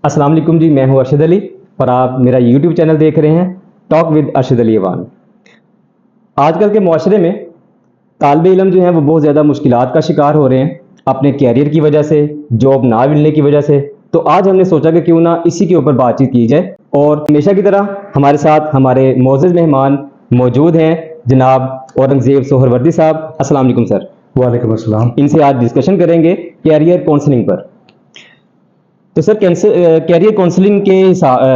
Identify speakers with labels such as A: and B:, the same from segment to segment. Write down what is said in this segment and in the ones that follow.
A: अस्सलाम वालेकुम जी, मैं हूं अरशद अली और आप मेरा यूट्यूब चैनल देख रहे हैं टॉक विद अरशद अली अवान। आजकल के माशरे में तालिब इल्म जो हैं वो बहुत ज़्यादा मुश्किलात का शिकार हो रहे हैं अपने कैरियर की वजह से, जॉब ना मिलने की वजह से। तो आज हमने सोचा कि क्यों ना इसी के ऊपर बातचीत की जाए और हमेशा की तरह हमारे साथ हमारे मोअज़्ज़ज़ मेहमान मौजूद हैं जनाब औरंगज़ेब सोहरवर्दी साहब। अस्सलाम वालेकुम सर।
B: वालेकुम अस्सलाम।
A: इनसे आज डिस्कशन करेंगे कैरियर काउंसलिंग पर। तो सर कैरियर काउंसलिंग के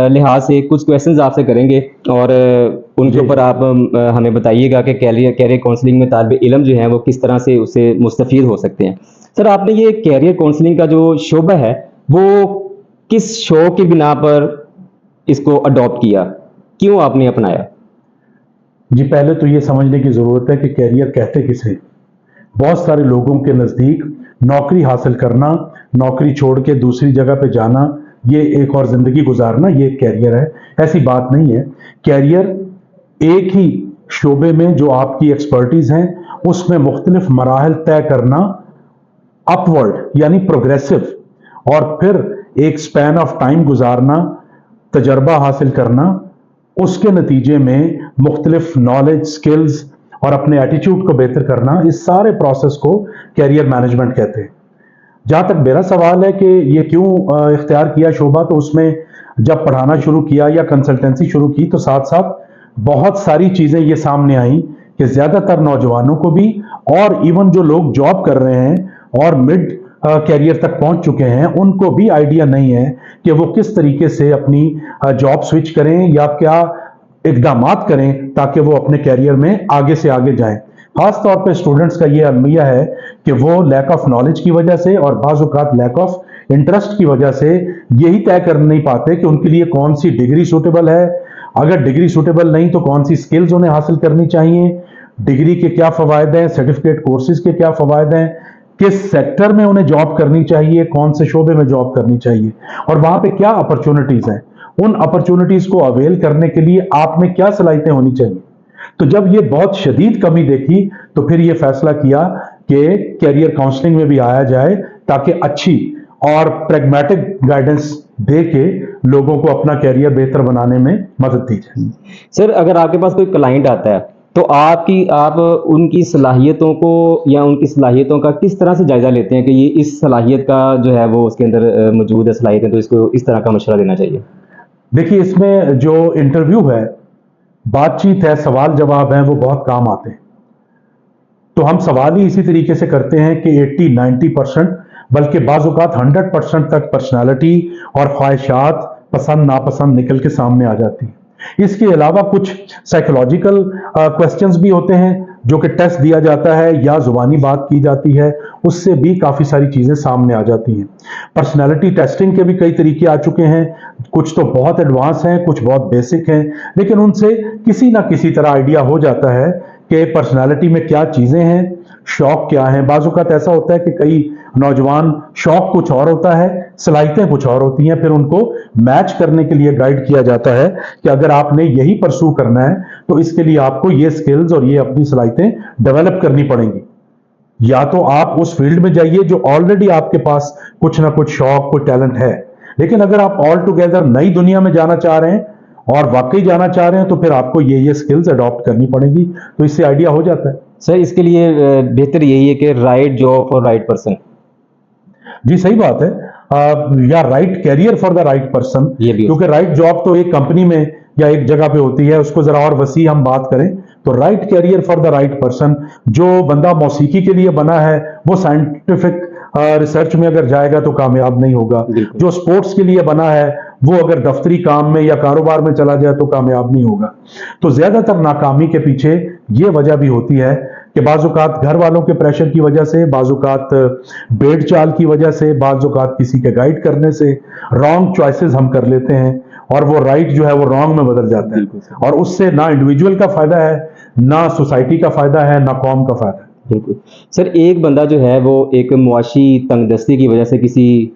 A: लिहाज से कुछ क्वेश्चंस आपसे करेंगे और उनके ऊपर आप हमें बताइएगा कि कैरियर काउंसलिंग में तालिब इल्म जो है वो किस तरह से उससे मुस्तफ़ीद हो सकते हैं। सर, आपने ये कैरियर काउंसलिंग का जो शोबा है वो किस शौक की बिना पर इसको अडॉप्ट किया, क्यों आपने अपनाया?
B: जी, पहले तो ये समझने की ज़रूरत है कि कैरियर कहते किसे। बहुत सारे लोगों के नज़दीक नौकरी हासिल करना, नौकरी छोड़ के दूसरी जगह पे जाना, ये एक और ज़िंदगी गुजारना, ये एक कैरियर है। ऐसी बात नहीं है। कैरियर एक ही शोबे में जो आपकी एक्सपर्टीज़ हैं उसमें मुख्तलिफ मराहल तय करना, अपवर्ड यानी प्रोग्रेसिव, और फिर एक स्पैन ऑफ टाइम गुजारना, तजर्बा हासिल करना, उसके नतीजे में मुख्तलिफ नॉलेज, स्किल्स और अपने एटीट्यूड को बेहतर करना, इस सारे प्रोसेस को कैरियर मैनेजमेंट कहते हैं। जहां तक मेरा सवाल है कि ये क्यों इख्तियार किया शोबा, तो उसमें जब पढ़ाना शुरू किया या कंसल्टेंसी शुरू की तो साथ साथ बहुत सारी चीजें ये सामने आई कि ज्यादातर नौजवानों को भी, और इवन जो लोग जॉब कर रहे हैं और मिड कैरियर तक पहुंच चुके हैं, उनको भी आइडिया नहीं है कि वो किस तरीके से अपनी जॉब स्विच करें या क्या इकदामात करें ताकि वो अपने कैरियर में आगे से आगे जाएं। खास तौर पे स्टूडेंट्स का ये अलमिया है कि वो लैक ऑफ नॉलेज की वजह से और बाज़ औक़ात लैक ऑफ इंटरेस्ट की वजह से यही तय कर नहीं पाते कि उनके लिए कौन सी डिग्री सूटेबल है, अगर डिग्री सूटेबल नहीं तो कौन सी स्किल्स उन्हें हासिल करनी चाहिए, डिग्री के क्या फ़वायद हैं, सर्टिफिकेट कोर्सेज के क्या फ़वायद हैं, किस सेक्टर में उन्हें जॉब करनी चाहिए, कौन से शोबे में जॉब करनी चाहिए और वहां पे क्या अपॉर्चुनिटीज हैं। उन अपॉर्चुनिटीज को अवेल करने के लिए आप में क्या सलाहियतें होनी चाहिए। तो जब ये बहुत शदीद कमी देखी तो फिर ये फैसला किया कि कैरियर काउंसलिंग में भी आया जाए ताकि अच्छी और प्रैग्मेटिक गाइडेंस दे के लोगों को अपना कैरियर बेहतर बनाने में मदद दी जाए।
A: सर, अगर आपके पास कोई क्लाइंट आता है तो आप उनकी सलाहियतों को या उनकी सलाहियतों का किस तरह से जायजा लेते हैं कि ये इस सलाहियत का जो है वो उसके अंदर मौजूद है सलाहियत, तो इसको इस तरह का मशवरा देना चाहिए?
B: देखिए, इसमें जो इंटरव्यू है, बातचीत है, सवाल जवाब है, वो बहुत काम आते हैं। तो हम सवाल ही इसी तरीके से करते हैं कि 80-90% बल्कि बाज़ औक़ात 100% तक पर्सनालिटी और ख्वाहिशात, पसंद नापसंद निकल के सामने आ जाती है। इसके अलावा कुछ साइकोलॉजिकल क्वेश्चंस भी होते हैं जो कि टेस्ट दिया जाता है या जुबानी बात की जाती है, उससे भी काफ़ी सारी चीज़ें सामने आ जाती हैं। पर्सनैलिटी टेस्टिंग के भी कई तरीके आ चुके हैं, कुछ तो बहुत एडवांस हैं, कुछ बहुत बेसिक हैं, लेकिन उनसे किसी ना किसी तरह आइडिया हो जाता है कि पर्सनालिटी में क्या चीज़ें हैं, शौक क्या है। बाज़ औक़ात ऐसा होता है कि कई नौजवान शौक कुछ और होता है, सलाहियतें कुछ और होती हैं, फिर उनको मैच करने के लिए गाइड किया जाता है कि अगर आपने यही परस्यू करना है तो इसके लिए आपको ये स्किल्स और ये अपनी सलाहियतें डेवलप करनी पड़ेंगी। या तो आप उस फील्ड में जाइए जो ऑलरेडी आपके पास कुछ ना कुछ शौक, कोई टैलेंट है, लेकिन अगर आप ऑल टुगेदर नई दुनिया में जाना चाह रहे हैं और वाकई जाना चाह रहे हैं तो फिर आपको ये स्किल्स अडॉप्ट करनी पड़ेगी। तो इससे आइडिया हो जाता है।
A: सर, इसके लिए बेहतर यही है कि right job for right person.
B: जी, सही बात है। या right career for the right person, क्योंकि राइट जॉब तो एक कंपनी में या एक जगह पे होती है, उसको जरा और वसी हम बात करें तो right career for the right person, जो बंदा मौसीकी के लिए बना है वो साइंटिफिक रिसर्च में अगर जाएगा तो कामयाब नहीं होगा, जो स्पोर्ट्स के लिए बना है वो अगर दफ्तरी काम में या कारोबार में चला जाए तो कामयाब नहीं होगा। तो ज्यादातर नाकामी के पीछे ये वजह भी होती है कि बाज़ औक़ात घर वालों के प्रेशर की वजह से, बाज़ औक़ात बेड़ चाल की वजह से, बाज़ औक़ात किसी के गाइड करने से रॉन्ग चॉइसेस हम कर लेते हैं और वो राइट जो है वो रॉन्ग में बदल जाता है और उससे ना इंडिविजुअल का फायदा है, ना सोसाइटी का फायदा है, ना कौम का फायदा है।
A: बिल्कुल सर, एक बंदा जो है वो एक मुआशी तंगदस्ती की वजह से किसी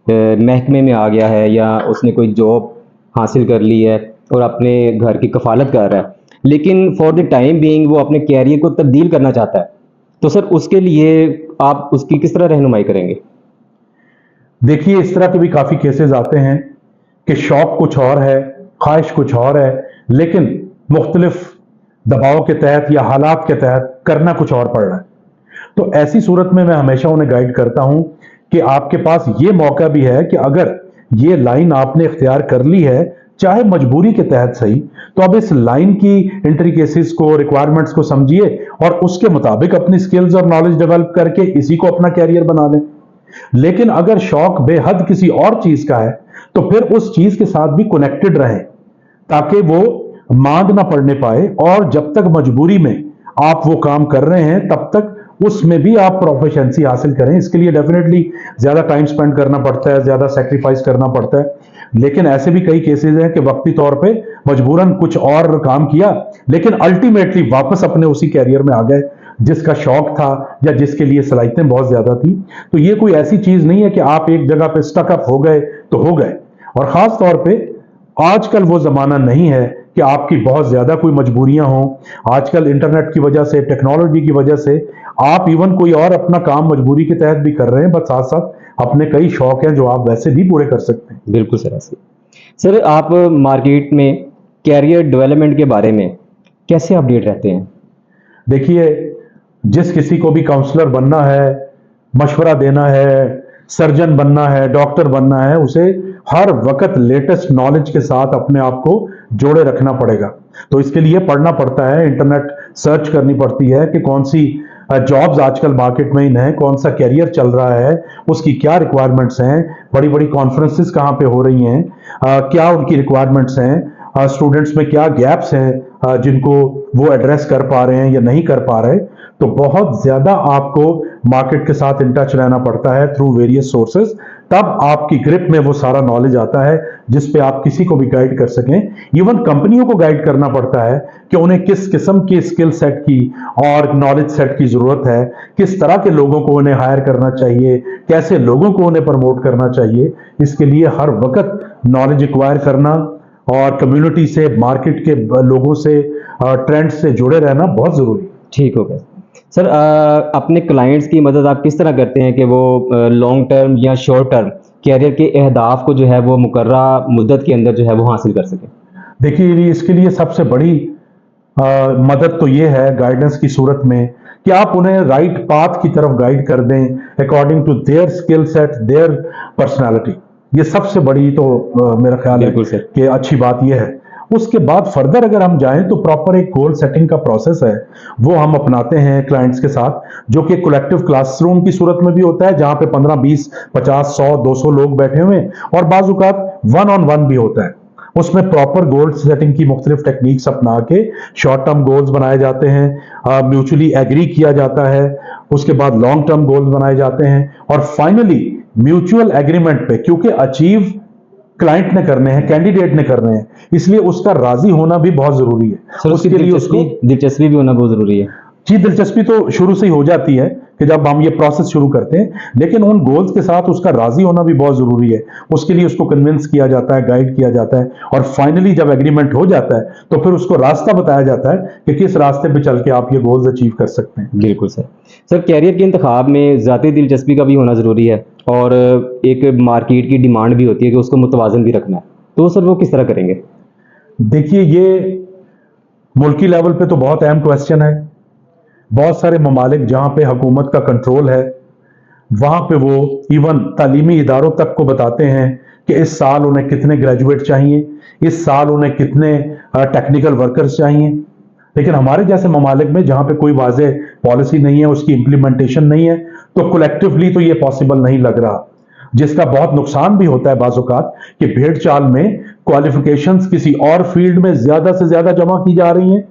A: महकमे में आ गया है या उसने कोई जॉब हासिल कर ली है और अपने घर की कफालत कर रहा है, लेकिन फॉर द टाइम बीइंग वो अपने कैरियर को तब्दील करना चाहता है, तो सर उसके लिए आप उसकी किस तरह रहनुमाई करेंगे?
B: देखिए, इस तरह के भी काफी केसेस आते हैं कि शौक कुछ और है, ख्वाहिश कुछ और है, लेकिन मुख्तलिफ दबाव के तहत या हालात के तहत करना कुछ और पड़ रहा है। तो ऐसी सूरत में मैं हमेशा उन्हें गाइड करता हूं कि आपके पास ये मौका भी है कि अगर ये लाइन आपने इख्तियार कर ली है, चाहे मजबूरी के तहत सही, तो अब इस लाइन की इंट्रिकेसीज को, रिक्वायरमेंट्स को समझिए और उसके मुताबिक अपनी स्किल्स और नॉलेज डेवलप करके इसी को अपना कैरियर बना लें। लेकिन अगर शौक बेहद किसी और चीज का है, तो फिर उस चीज के साथ भी कनेक्टेड रहें ताकि वो मांद ना पड़ने पाए, और जब तक मजबूरी में आप वो काम कर रहे हैं तब तक उसमें भी आप प्रोफिशिएंसी हासिल करें। इसके लिए डेफिनेटली ज्यादा टाइम स्पेंड करना पड़ता है, ज्यादा सेक्रीफाइस करना पड़ता है, लेकिन ऐसे भी कई केसेस हैं कि वक्ती तौर पे मजबूरन कुछ और काम किया, लेकिन अल्टीमेटली वापस अपने उसी कैरियर में आ गए जिसका शौक था या जिसके लिए सलाहियतें बहुत ज्यादा थी। तो ये कोई ऐसी चीज नहीं है कि आप एक जगह पे स्टकअप हो गए तो हो गए। और खास तौर पे आजकल वो जमाना नहीं है कि आपकी बहुत ज्यादा कोई मजबूरियां हों। आजकल इंटरनेट की वजह से, टेक्नोलॉजी की वजह से आप इवन कोई और अपना काम मजबूरी के तहत भी कर रहे हैं, बस साथ साथ अपने कई शौक हैं जो आप वैसे भी पूरे कर सकते हैं।
A: बिल्कुल सर, ऐसे सर आप मार्केट में कैरियर डेवलपमेंट के बारे में कैसे अपडेट रहते हैं?
B: देखिए, जिस किसी को भी काउंसलर बनना है, मशवरा देना है, सर्जन बनना है, डॉक्टर बनना है, उसे हर वक्त लेटेस्ट नॉलेज के साथ अपने आप को जोड़े रखना पड़ेगा। तो इसके लिए पढ़ना पड़ता है, इंटरनेट सर्च करनी पड़ती है कि कौन सी जॉब्स आजकल मार्केट में इन है, कौन सा कैरियर चल रहा है, उसकी क्या रिक्वायरमेंट्स हैं, बड़ी बड़ी कॉन्फ्रेंसेस कहाँ पे हो रही हैं, क्या उनकी रिक्वायरमेंट्स हैं, स्टूडेंट्स में क्या गैप्स हैं जिनको वो एड्रेस कर पा रहे हैं या नहीं कर पा रहे। तो बहुत ज्यादा आपको मार्केट के साथ इन टच रहना पड़ता है थ्रू वेरियस सोर्सेज, तब आपकी ग्रिप में वो सारा नॉलेज आता है जिस पे आप किसी को भी गाइड कर सकें। इवन कंपनियों को गाइड करना पड़ता है कि उन्हें किस किस्म की स्किल सेट की और नॉलेज सेट की जरूरत है, किस तरह के लोगों को उन्हें हायर करना चाहिए, कैसे लोगों को उन्हें प्रमोट करना चाहिए। इसके लिए हर वक्त नॉलेज एक्वायर करना और कम्युनिटी से, मार्केट के लोगों से, ट्रेंड से जुड़े रहना बहुत जरूरी है।
A: ठीक हो गया सर। अपने क्लाइंट्स की मदद आप किस तरह करते हैं कि वो लॉन्ग टर्म या शॉर्ट टर्म कैरियर के अहदाफ को जो है वो मुकर्रा मुद्दत के अंदर जो है वो हासिल कर सकें?
B: देखिए, इसके लिए सबसे बड़ी मदद तो ये है गाइडेंस की सूरत में कि आप उन्हें राइट पाथ की तरफ गाइड कर दें according to their skill set, their personality. ये सबसे बड़ी तो मेरा ख्याल है
A: बिल्कुल सर।
B: कि अच्छी बात यह है। उसके बाद फर्दर अगर हम जाएं तो प्रॉपर एक गोल सेटिंग का प्रोसेस है, वो हम अपनाते हैं क्लाइंट्स के साथ, जो कि कलेक्टिव क्लासरूम की सूरत में भी होता है, जहां पे 15, 20, 50, 100, 200 लोग बैठे हुए हैं, और बाज़ औक़ात वन ऑन वन भी होता है। उसमें प्रॉपर गोल सेटिंग की मुख्तलिफ टेक्निक्स अपना के शॉर्ट टर्म गोल्स बनाए जाते हैं, म्यूचुअली एग्री किया जाता है, उसके बाद लॉन्ग टर्म गोल्स बनाए जाते हैं, और फाइनली म्यूचुअल एग्रीमेंट पे, क्योंकि अचीव क्लाइंट ने करने हैं, कैंडिडेट ने करने हैं, इसलिए उसका राजी होना भी बहुत जरूरी है।
A: सर उसकी
B: उसके लिए उसको
A: दिलचस्पी भी होना बहुत जरूरी है।
B: जी, दिलचस्पी तो शुरू से ही हो जाती है कि जब हम ये प्रोसेस शुरू करते हैं, लेकिन उन गोल्स के साथ उसका राजी होना भी बहुत जरूरी है। उसके लिए उसको कन्विंस किया जाता है, गाइड किया जाता है, और फाइनली जब एग्रीमेंट हो जाता है तो फिर उसको रास्ता बताया जाता है कि किस रास्ते पे चल के आप ये गोल्स अचीव कर सकते हैं।
A: बिल्कुल सर। सर कैरियर के इंतखाब में ज़ाती दिलचस्पी का भी होना ज़रूरी है, और एक मार्केट की डिमांड भी होती है कि उसको मुतवाज़न भी रखना है, तो सर वो किस तरह करेंगे?
B: देखिए, ये मुल्की लेवल पे तो बहुत अहम क्वेश्चन है। बहुत सारे ममालिक जहां पे हुकूमत का कंट्रोल है, वहां पे वो इवन तालीमी इदारों तक को बताते हैं कि इस साल उन्हें कितने ग्रेजुएट चाहिए, इस साल उन्हें कितने टेक्निकल वर्कर्स चाहिए। लेकिन हमारे जैसे ममालिक में जहां पे कोई वाज़े पॉलिसी नहीं है, उसकी इंप्लीमेंटेशन नहीं है, तो कलेक्टिवली तो ये पॉसिबल नहीं लग रहा, जिसका बहुत नुकसान भी होता है बाज़ औक़ात कि भेड़ चाल में क्वालिफिकेशंस किसी और फील्ड में ज्यादा से ज्यादा जमा की जा रही हैं,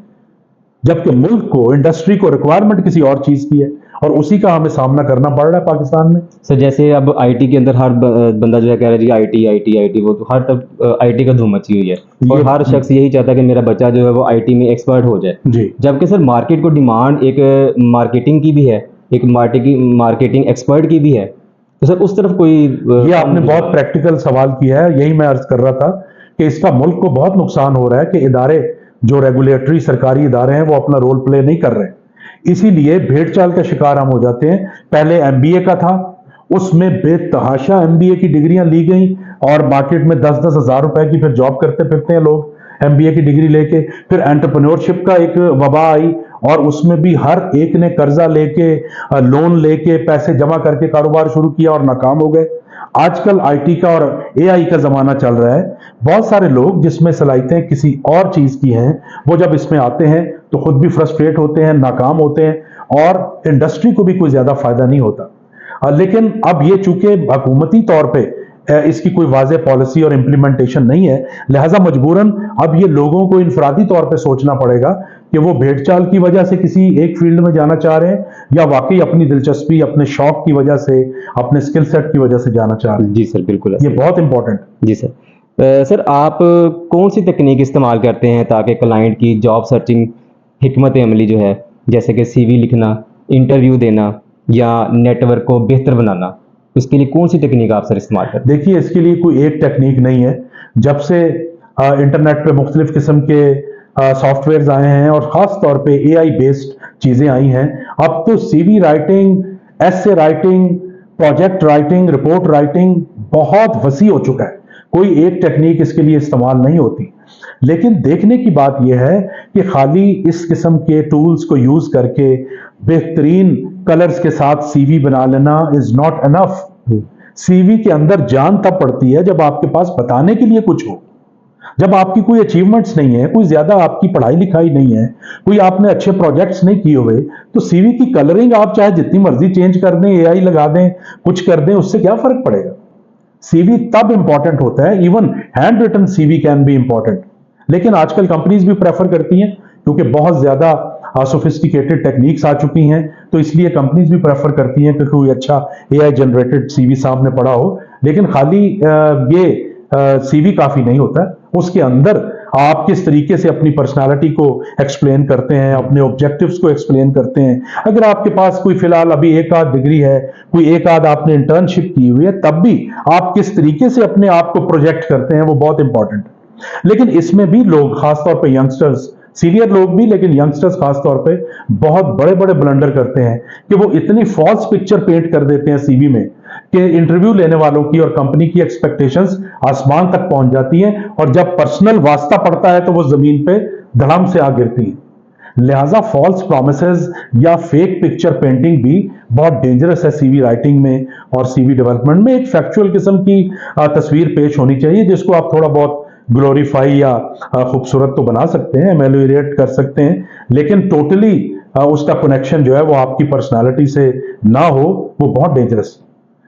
B: जबकि मुल्क को, इंडस्ट्री को रिक्वायरमेंट किसी और चीज की है, और उसी का हमें सामना करना पड़ रहा है पाकिस्तान में।
A: सर जैसे अब आईटी के अंदर हर बंदा जो है कह रहा है जी आईटी आईटी आईटी, वो तो हर तक आईटी का धूम मची हुई है, और हर शख्स यही चाहता है कि मेरा बच्चा जो है वो आईटी में एक्सपर्ट हो जाए
B: जी।
A: जबकि सर मार्केट को डिमांड एक मार्केटिंग की भी है, एक मार्केटिंग एक्सपर्ट की भी है, तो सर उस तरफ कोई
B: ये आपने बहुत प्रैक्टिकल सवाल किया है, यही मैं अर्ज कर रहा था कि इसका मुल्क को बहुत नुकसान हो रहा है कि इदारे, जो रेगुलेटरी सरकारी इदारे हैं, वो अपना रोल प्ले नहीं कर रहे, इसीलिए भेड़ चाल का शिकार हम हो जाते हैं। पहले एमबीए का था, उसमें बेतहाशा एमबीए की डिग्रियां ली गई और मार्केट में 10-10 हजार रुपए की फिर जॉब करते फिरते हैं लोग एमबीए की डिग्री लेके। फिर एंटरप्रेन्योरशिप का एक वबा आई और उसमें भी हर एक ने कर्जा लेके लोन लेके पैसे जमा करके कारोबार शुरू किया और नाकाम हो गए। आजकल आईटी का और एआई का जमाना चल रहा है। बहुत सारे लोग जिसमें सलाहियतें किसी और चीज की हैं, वो जब इसमें आते हैं तो खुद भी फ्रस्ट्रेट होते हैं, नाकाम होते हैं और इंडस्ट्री को भी कोई ज्यादा फायदा नहीं होता। लेकिन अब ये चूंकि हुकूमती तौर पे इसकी कोई वाज़ेह पॉलिसी और इंप्लीमेंटेशन नहीं है, लिहाजा मजबूरन अब ये लोगों को इनफरादी तौर पे सोचना पड़ेगा कि वो भेड़चाल की वजह से किसी एक फील्ड में जाना चाह रहे हैं या वाकई अपनी दिलचस्पी, अपने शौक की वजह से, अपने स्किल सेट की वजह से जाना चाह रहे हैं।
A: जी सर, बिल्कुल
B: ये
A: ऐसे।
B: बहुत इंपॉर्टेंट।
A: जी सर। सर आप कौन सी तकनीक इस्तेमाल करते हैं ताकि क्लाइंट की जॉब सर्चिंग हिकमत अमली जो है, जैसे कि सीवी लिखना, इंटरव्यू देना या नेटवर्क को बेहतर बनाना, उसके लिए कौन सी तकनीक आप सर इस्तेमाल करते
B: देखिए, इसके लिए कोई एक टेक्निक नहीं है। जब से इंटरनेट पे मुख्तलिफ किस्म के सॉफ्टवेयर आए हैं और ख़ास तौर पे एआई बेस्ड चीज़ें आई हैं, अब तो CV writing, essay writing, project writing, report writing बहुत वसी हो चुका है। कोई एक टेक्निक इसके लिए इस्तेमाल नहीं होती। लेकिन देखने की बात यह है कि खाली इस किस्म के टूल्स को यूज करके बेहतरीन कलर्स के साथ सीवी बना लेना इज नॉट एनफ।
A: हैं?
B: सीवी के अंदर जान तब पड़ती है जब आपके पास बताने के लिए कुछ हो, जब आपकी कोई अचीवमेंट्स नहीं है, कोई ज्यादा आपकी पढ़ाई लिखाई नहीं है, कोई आपने अच्छे प्रोजेक्ट्स नहीं किए हुए, तो सीवी की कलरिंग आप चाहे जितनी मर्जी चेंज कर दें, एआई लगा दें, कुछ कर दें, उससे क्या फर्क पड़ेगा। सीवी तब इंपॉर्टेंट होता है, even hand written CV can be important. लेकिन आजकल कंपनीज भी प्रेफर करती हैं क्योंकि बहुत ज्यादा सोफिस्टिकेटेड टेक्निक्स आ चुकी हैं, तो इसलिए कंपनीज भी प्रेफर करती हैं कि कोई अच्छा एआई जनरेटेड सीवी सामने पड़ा हो। लेकिन खाली ये सीवी काफी नहीं होता, उसके अंदर आप किस तरीके से अपनी पर्सनालिटी को एक्सप्लेन करते हैं, अपने ऑब्जेक्टिव्स को एक्सप्लेन करते हैं। अगर आपके पास कोई फिलहाल अभी एक आध डिग्री है, कोई एक आध आपने इंटर्नशिप की हुई है, तब भी आप किस तरीके से अपने आप को प्रोजेक्ट करते हैं वो बहुत इंपॉर्टेंट है। लेकिन इसमें भी लोग, खासतौर पर यंगस्टर्स, सीनियर लोग भी, लेकिन यंगस्टर्स खासतौर पे बहुत बड़े बड़े ब्लंडर करते हैं कि वो इतनी फॉल्स पिक्चर पेंट कर देते हैं सीवी में कि इंटरव्यू लेने वालों की और कंपनी की एक्सपेक्टेशंस आसमान तक पहुंच जाती हैं और जब पर्सनल वास्ता पड़ता है तो वो जमीन पे धड़ाम से आ गिरती हैं। लिहाजा फॉल्स प्रॉमिसेस या फेक पिक्चर पेंटिंग भी बहुत डेंजरस है सीवी राइटिंग में और सीवी डेवलपमेंट में। एक फैक्चुअल किस्म की तस्वीर पेश होनी चाहिए जिसको आप थोड़ा बहुत ग्लोरीफाई या खूबसूरत तो बना सकते हैं, एमेलियोरेट कर सकते हैं, लेकिन टोटली उसका कनेक्शन जो है वो आपकी पर्सनालिटी से ना हो, वो बहुत डेंजरस।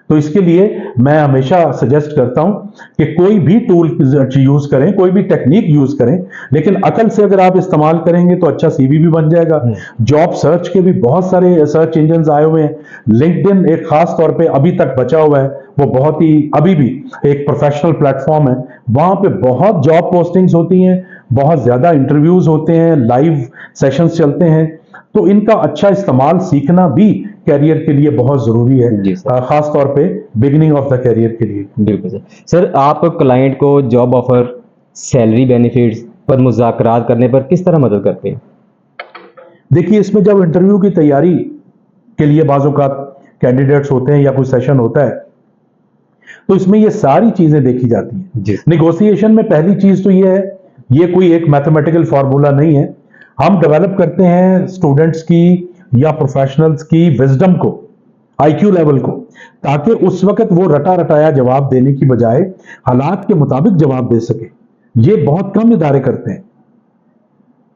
B: तो इसके लिए मैं हमेशा सजेस्ट करता हूं कि कोई भी टूल यूज करें, कोई भी टेक्निक यूज करें, लेकिन अकल से अगर आप इस्तेमाल करेंगे तो अच्छा सीवी भी बन जाएगा। जॉब सर्च के भी बहुत सारे सर्च इंजन आए हुए हैं। लिंक्डइन एक खास तौर पे अभी तक बचा हुआ है, वो बहुत ही अभी भी एक प्रोफेशनल प्लेटफॉर्म है। वहां पे बहुत जॉब पोस्टिंग्स होती हैं, बहुत ज्यादा इंटरव्यूज होते हैं, लाइव सेशंस चलते हैं, तो इनका अच्छा इस्तेमाल सीखना भी कैरियर के लिए बहुत जरूरी है,
A: जी सर।
B: खास तौर पे बिगिनिंग ऑफ द कैरियर के लिए।
A: बिल्कुल सर। सर आप क्लाइंट को जॉब ऑफर, सैलरी, बेनिफिट्स पर मुज़ाकरात करने पर किस तरह मदद करते हैं?
B: देखिए, इसमें जब इंटरव्यू की तैयारी के लिए बाज़ों का कैंडिडेट्स होते हैं या कोई सेशन होता है तो इसमें ये सारी चीजें देखी जाती हैं।
A: जी।
B: निगोशिएशन में पहली चीज तो ये है, ये कोई एक मैथमेटिकल फार्मूला नहीं है। हम डेवलप करते हैं स्टूडेंट्स की या प्रोफेशनल्स की विजडम को, आईक्यू लेवल को, ताकि उस वक्त वो रटा रटाया जवाब देने की बजाय हालात के मुताबिक जवाब दे सके। ये बहुत कम इदारे करते हैं,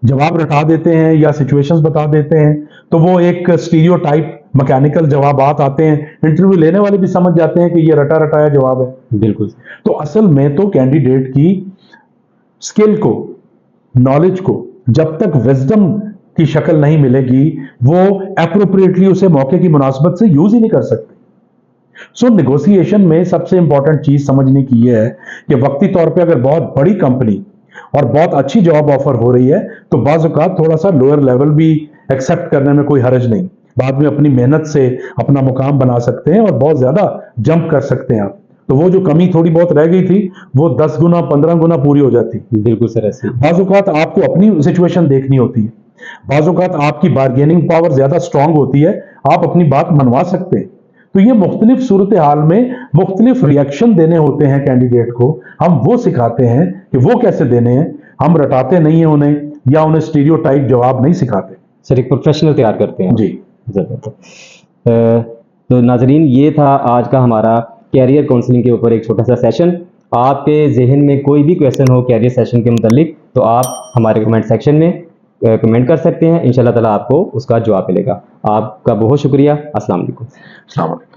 B: जवाब रटा देते हैं या सिचुएशंस बता देते हैं तो वो एक स्टीरियोटाइप मैकेनिकल जवाबात आते हैं, इंटरव्यू लेने वाले भी समझ जाते हैं कि ये रटा रटाया जवाब है।
A: बिल्कुल।
B: तो असल में तो कैंडिडेट की स्किल को, नॉलेज को जब तक विजडम की शक्ल नहीं मिलेगी वो एप्रोप्रिएटली उसे मौके की मुनासबत से यूज ही नहीं कर सकते। सो निगोशिएशन में सबसे इंपॉर्टेंट चीज समझने की यह है कि वक्ती तौर पे अगर बहुत बड़ी कंपनी और बहुत अच्छी जॉब ऑफर हो रही है तो बाज़ औक़ात थोड़ा सा लोअर लेवल भी एक्सेप्ट करने में कोई हर्ज नहीं, बाद में अपनी मेहनत से अपना मुकाम बना सकते हैं और बहुत ज्यादा जंप कर सकते हैं आप। तो वो जो कमी थोड़ी बहुत रह गई थी वो 10 गुना 15 गुना पूरी हो जाती।
A: बिल्कुल सर, ऐसे ही।
B: बाज़ औक़ात आपको अपनी सिचुएशन देखनी होती है, बाज़ औक़ात आपकी बार्गेनिंग पावर ज्यादा स्ट्रांग होती है, आप अपनी बात मनवा सकते हैं। तो ये मुख्तलिफ सूरत हाल में मुख्तलिफ रिएक्शन देने होते हैं कैंडिडेट को, हम वो सिखाते हैं कि वो कैसे देने हैं। हम रटाते नहीं हैं उन्हें या उन्हें स्टीरियोटाइप जवाब नहीं सिखाते।
A: सर एक प्रोफेशनल तैयार करते हैं
B: जी
A: तो नाजरीन, ये था आज का हमारा कैरियर काउंसलिंग के ऊपर एक छोटा सा सेशन। आपके जहन में कोई भी क्वेश्चन हो कैरियर सेशन के मुतालिक तो आप हमारे कमेंट सेक्शन में कमेंट कर सकते हैं। इंशाल्लाह ताला आपको उसका जवाब मिलेगा। आपका बहुत शुक्रिया। अस्सलाम वालेकुम।
B: अस्सलाम वालेकुम।